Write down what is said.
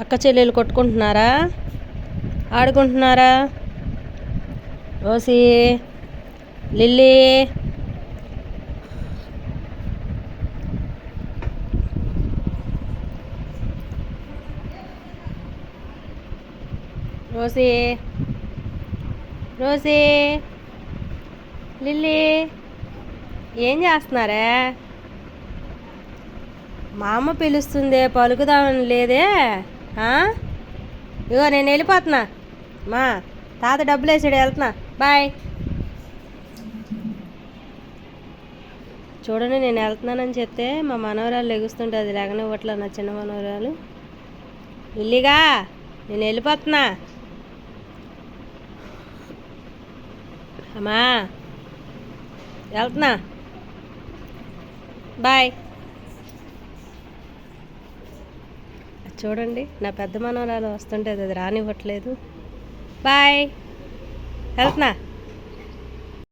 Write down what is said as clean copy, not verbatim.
అక్క చెల్లెలు కొట్టుకుంటున్నారా? ఆడుకుంటున్నారా? Rosy, lily, Rosy, Rosy, lily ఏం చేస్తున్నారే? మా అమ్మ పిలుస్తుందే, పలుకుదామని లేదే. ఇగో నేను వెళ్ళిపోతున్నా. మా తాత డబ్బులు వేసాడు, వెళ్తున్నా. బాయ్. చూడండి, నేను వెళ్తున్నానని చెప్తే మా మనవరాలు లెగుస్తుంటే అది లేగనివ్వట్లా, నా చిన్న మనవరాలు. ఇల్లిగా నేను వెళ్ళిపోతున్నా. అమ్మా వెళ్తున్నా. బాయ్. చూడండి, నా పెద్ద మనవరాలు వస్తుంటే అది రానివ్వట్లేదు. బాయ్, వెళ్తున్నా.